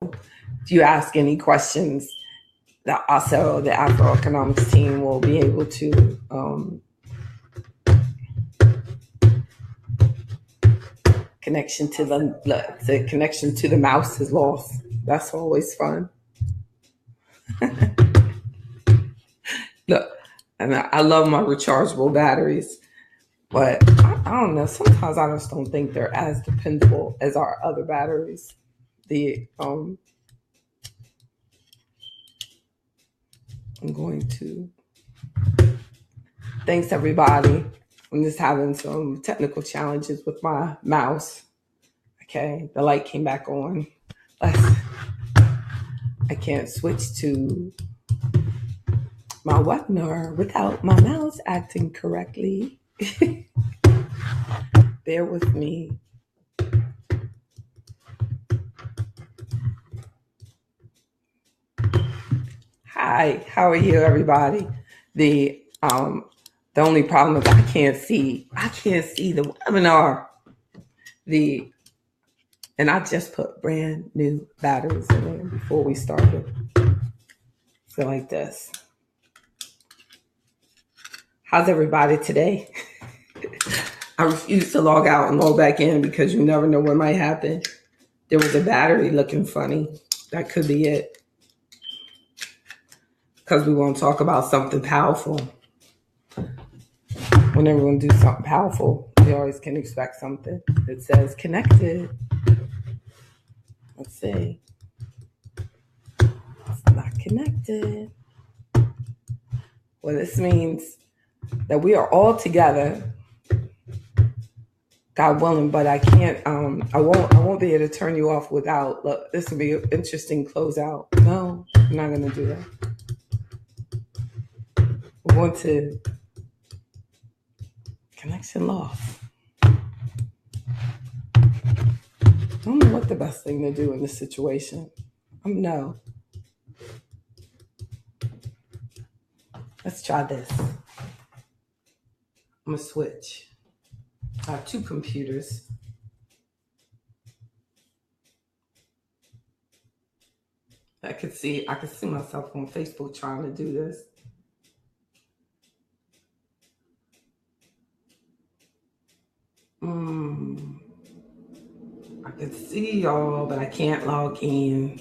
If you ask any questions, that also the AfroEconomics team will be able to connection to the connection to the mouse is lost. That's always fun. Look, and I love my rechargeable batteries, but I don't know. Sometimes I just don't think they're as dependable as our other batteries. I'm going to. Thanks everybody. I'm just having some technical challenges with my mouse. Okay, the light came back on. I can't switch to my webinar without my mouse acting correctly. Bear with me. Hi, how are you, everybody? The only problem is I can't see the webinar. And I just put brand new batteries in there before we started. So like this. How's everybody today? I refuse to log out and log back in because you never know what might happen. There was a battery looking funny. That could be it. Because we want to talk about something powerful. Whenever we do something powerful, we always can expect something that says connected. Let's see. It's not connected. Well, this means that we are all together, God willing, but I can't, I won't be able to turn you off without, look, this will be an interesting closeout. No, I'm not going to do that. We're going to connection lost. I don't know what the best thing to do in this situation. No. Let's try this. I'm going to switch. I have two computers. I could see myself on Facebook trying to do this. I can see y'all, but I can't log in.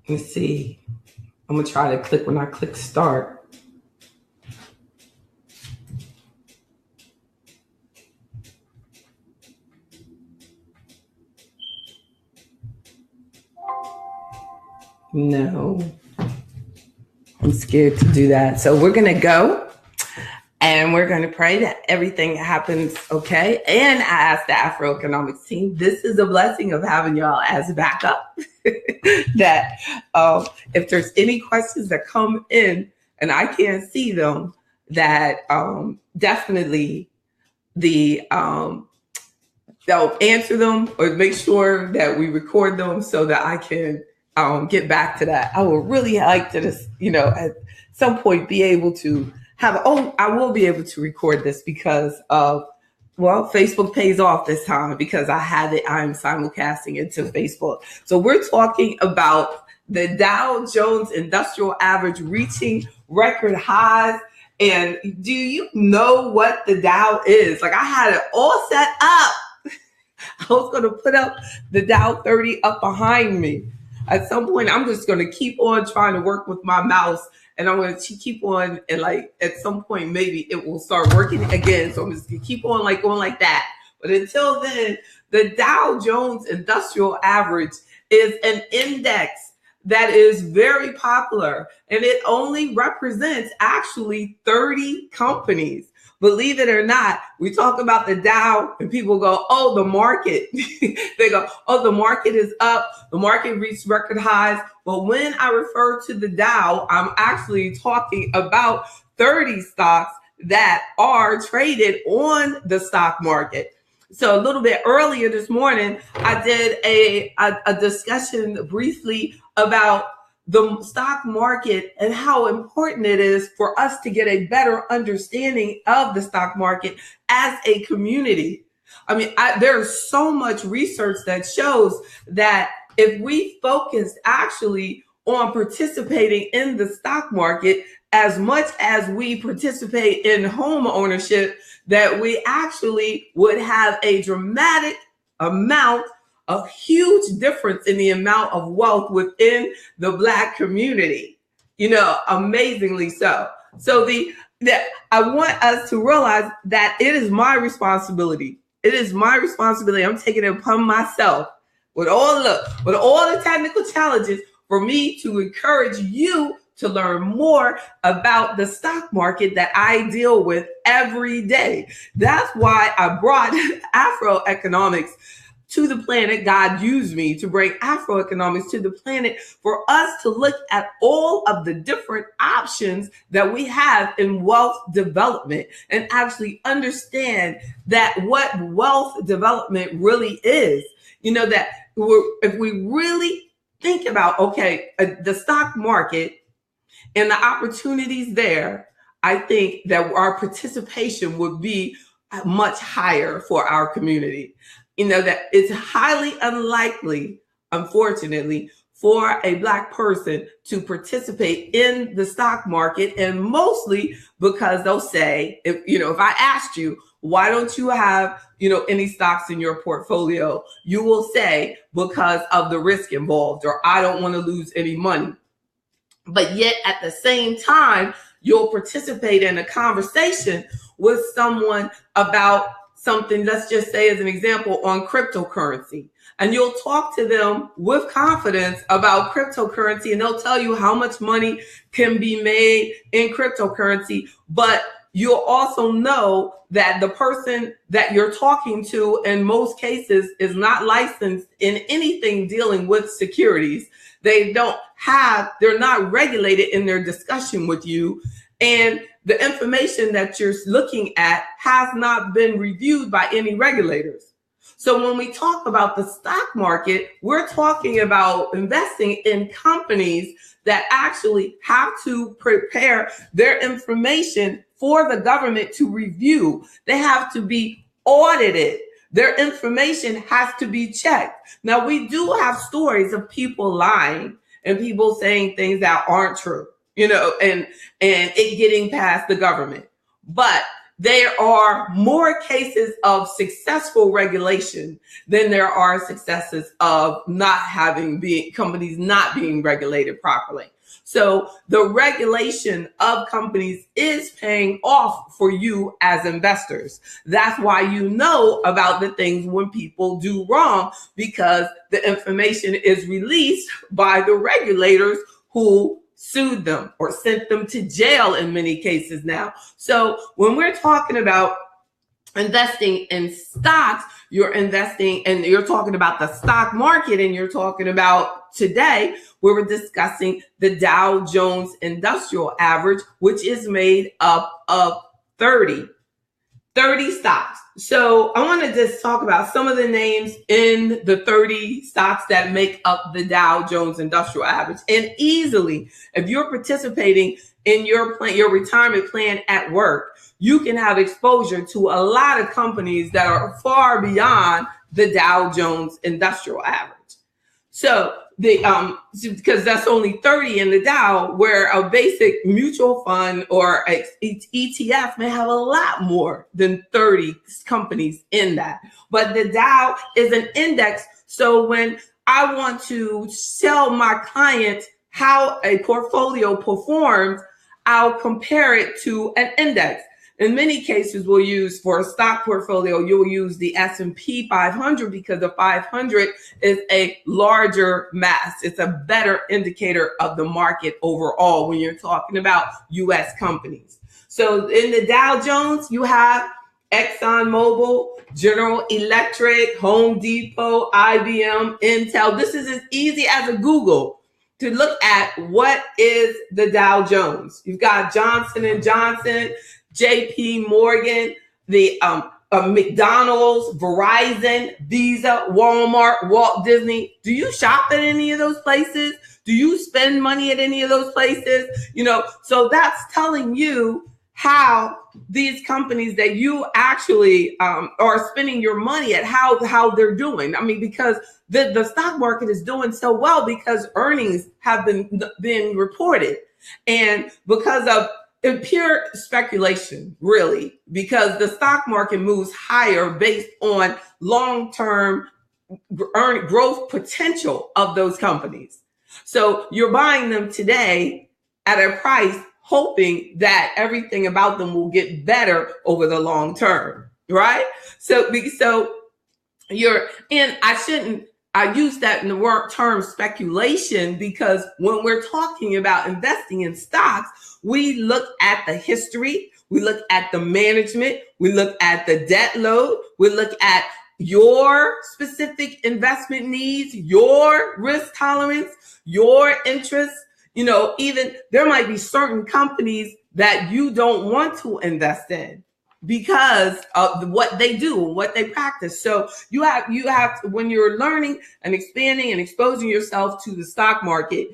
Let me see. I'm gonna try to click when I click start. No, I'm scared to do that. So we're gonna go and we're gonna pray that everything happens okay. And I asked the AfroEconomics team, this is a blessing of having y'all as backup. That if there's any questions that come in and I can't see them, that definitely they'll answer them or make sure that we record them so that I can get back to that. I would really like to just, at some point be able to I will be able to record this because of, Facebook pays off this time because I'm simulcasting into Facebook. So we're talking about the Dow Jones Industrial Average reaching record highs. And do you know what the Dow is? Like, I had it all set up. I was going to put up the Dow 30 up behind me. At some point, I'm just going to keep on trying to work with my mouse, and I'm going to keep on, and at some point, maybe it will start working again. So I'm just going to keep on going like that. But until then, the Dow Jones Industrial Average is an index that is very popular, and it only represents actually 30 companies. Believe it or not, we talk about the Dow and people go, oh, the market. They go, oh, the market is up. The market reached record highs. But when I refer to the Dow, I'm actually talking about 30 stocks that are traded on the stock market. So a little bit earlier this morning, I did a discussion briefly about the stock market and how important it is for us to get a better understanding of the stock market as a community. I mean, there's so much research that shows that if we focused actually on participating in the stock market as much as we participate in home ownership, that we actually would have a dramatic amount, a huge difference in the amount of wealth within the Black community. Amazingly so. So I want us to realize that it is my responsibility. It is my responsibility. I'm taking it upon myself with all the technical challenges for me to encourage you to learn more about the stock market that I deal with every day. That's why I brought AfroEconomics to the planet. God used me to bring AfroEconomics to the planet for us to look at all of the different options that we have in wealth development and actually understand that what wealth development really is. That if we really think about, the stock market and the opportunities there, I think that our participation would be much higher for our community. That it's highly unlikely, unfortunately, for a Black person to participate in the stock market, and mostly because they'll say, if I asked you, why don't you have, any stocks in your portfolio? You will say, because of the risk involved, or I don't want to lose any money. But yet at the same time, you'll participate in a conversation with someone about something, let's just say as an example, on cryptocurrency. And you'll talk to them with confidence about cryptocurrency, and they'll tell you how much money can be made in cryptocurrency. But you'll also know that the person that you're talking to in most cases is not licensed in anything dealing with securities. They're not regulated in their discussion with you. And the information that you're looking at has not been reviewed by any regulators. So when we talk about the stock market, we're talking about investing in companies that actually have to prepare their information for the government to review. They have to be audited. Their information has to be checked. Now, we do have stories of people lying and people saying things that aren't true, and it getting past the government. But there are more cases of successful regulation than there are successes of companies not being regulated properly. So the regulation of companies is paying off for you as investors. That's why you know about the things when people do wrong, because the information is released by the regulators who sued them or sent them to jail in many cases now. So when we're talking about investing in stocks, you're investing, and you're talking about the stock market, and you're talking about today, where we're discussing the Dow Jones Industrial Average, which is made up of 30 stocks. So I want to just talk about some of the names in the 30 stocks that make up the Dow Jones Industrial Average. And easily, if you're participating in your retirement plan at work, you can have exposure to a lot of companies that are far beyond the Dow Jones Industrial Average. So because that's only 30 in the Dow, where a basic mutual fund or a ETF may have a lot more than 30 companies in that. But the Dow is an index. So when I want to tell my clients how a portfolio performs, I'll compare it to an index. In many cases, we'll use, for a stock portfolio, you'll use the S&P 500 because the 500 is a larger mass. It's a better indicator of the market overall when you're talking about U.S. companies. So in the Dow Jones, you have ExxonMobil, General Electric, Home Depot, IBM, Intel. This is as easy as a Google to look at what is the Dow Jones. You've got Johnson & Johnson, JP Morgan, the McDonald's, Verizon, Visa, Walmart, Walt Disney. Do you shop at any of those places? Do you spend money at any of those places? So that's telling you how these companies that you actually are spending your money at, how they're doing. I mean, because the stock market is doing so well because earnings have been reported, and because of pure speculation, really, because the stock market moves higher based on long-term growth potential of those companies. So you're buying them today at a price hoping that everything about them will get better over the long term, right? So you're, and I use that in the word term speculation, because when we're talking about investing in stocks, we look at the history, we look at the management, we look at the debt load, we look at your specific investment needs, your risk tolerance, your interests. Even there might be certain companies that you don't want to invest in because of what they do and what they practice. So you have to, when you're learning and expanding and exposing yourself to the stock market,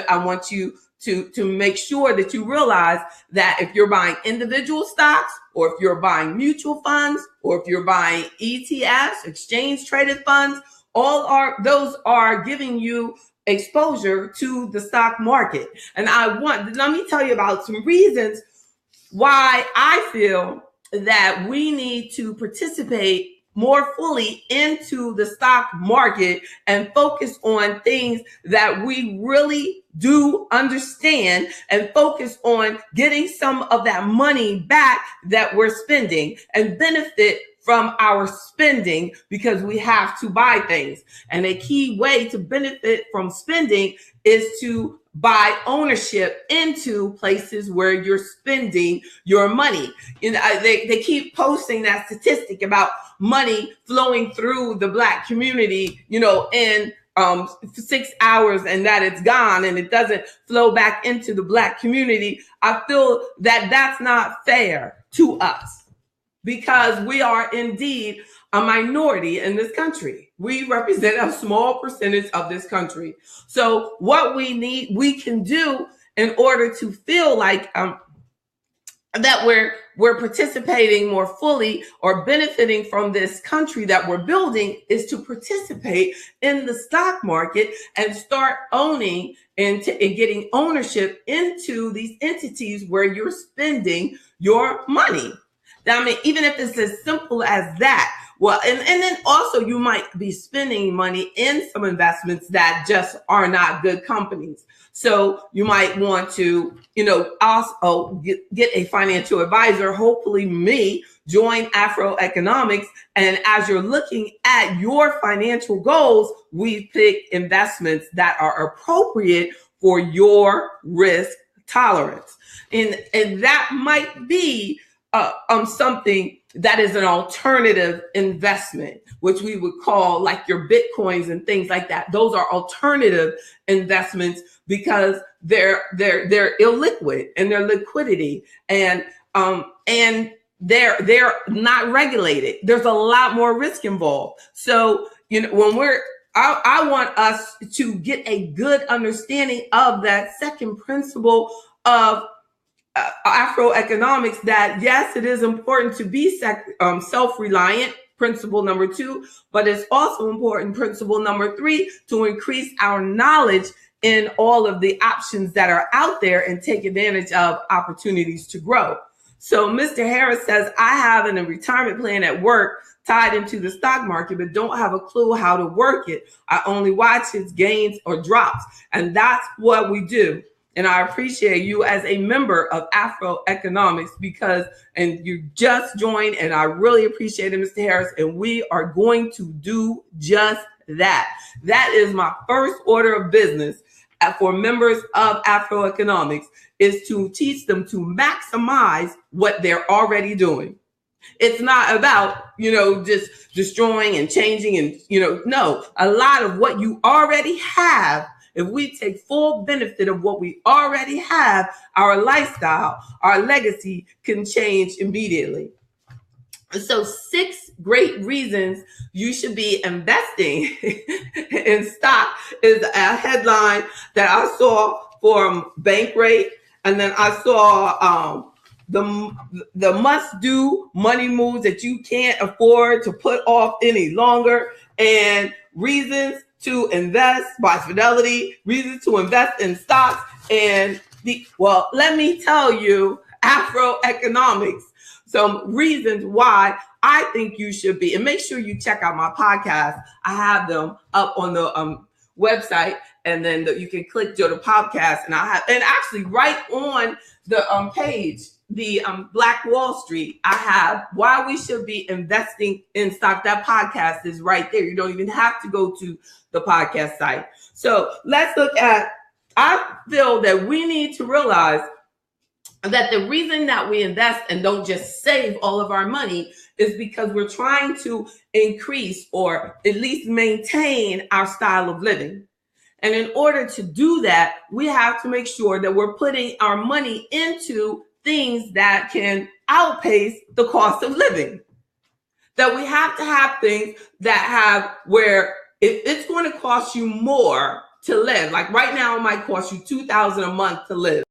I want you to make sure that you realize that if you're buying individual stocks, or if you're buying mutual funds, or if you're buying ETFs, exchange traded funds, those are giving you exposure to the stock market. And let me tell you about some reasons why I feel that we need to participate more fully into the stock market and focus on things that we really do understand, and focus on getting some of that money back that we're spending and benefit from our spending, because we have to buy things. And a key way to benefit from spending is to buy ownership into places where you're spending your money. They keep posting that statistic about money flowing through the Black community, in 6 hours, and that it's gone and it doesn't flow back into the Black community. I feel that that's not fair to us, because we are indeed a minority in this country. We represent a small percentage of this country. So what we can do in order to feel like that we're participating more fully or benefiting from this country that we're building, is to participate in the stock market and start owning and getting ownership into these entities where you're spending your money. I mean, even if it's as simple as that. Well, and then also you might be spending money in some investments that just are not good companies. So you might want to, also get a financial advisor, hopefully me, join AfroEconomics. And as you're looking at your financial goals, we pick investments that are appropriate for your risk tolerance. And that might be something that is an alternative investment, which we would call like your Bitcoins and things like that. Those are alternative investments because they're illiquid and their liquidity, and they're not regulated. There's a lot more risk involved. So when I want us to get a good understanding of that second principle of AfroEconomics, that yes, it is important to be self-reliant, principle number 2, but it's also important, principle number 3, to increase our knowledge in all of the options that are out there and take advantage of opportunities to grow. So Mr. Harris says, I have a retirement plan at work tied into the stock market, but don't have a clue how to work it. I only watch its gains or drops. And that's what we do. And I appreciate you as a member of AfroEconomics, and you just joined, and I really appreciate it, Mr. Harris. And we are going to do just that. That is my first order of business for members of AfroEconomics, is to teach them to maximize what they're already doing. It's not about, just destroying and changing and, no, a lot of what you already have. If we take full benefit of what we already have, our lifestyle, our legacy can change immediately. So 6 great reasons you should be investing in stock is a headline that I saw from Bankrate. And then I saw the must do money moves that you can't afford to put off any longer, and reasons to invest by Fidelity, reasons to invest in stocks, and let me tell you, AfroEconomics, some reasons why I think you should be. And make sure you check out my podcast. I have them up on the website, and then you can click to the podcast, and actually right on the page, the Black Wall Street, I have why we should be investing in stock. That podcast is right there. You don't even have to go to the podcast site. So let's look at, I feel that we need to realize that the reason that we invest and don't just save all of our money is because we're trying to increase or at least maintain our style of living. And in order to do that, we have to make sure that we're putting our money into things that can outpace the cost of living. That we have to have things that have where if it's going to cost you more to live, like right now it might cost you $2,000 a month to live.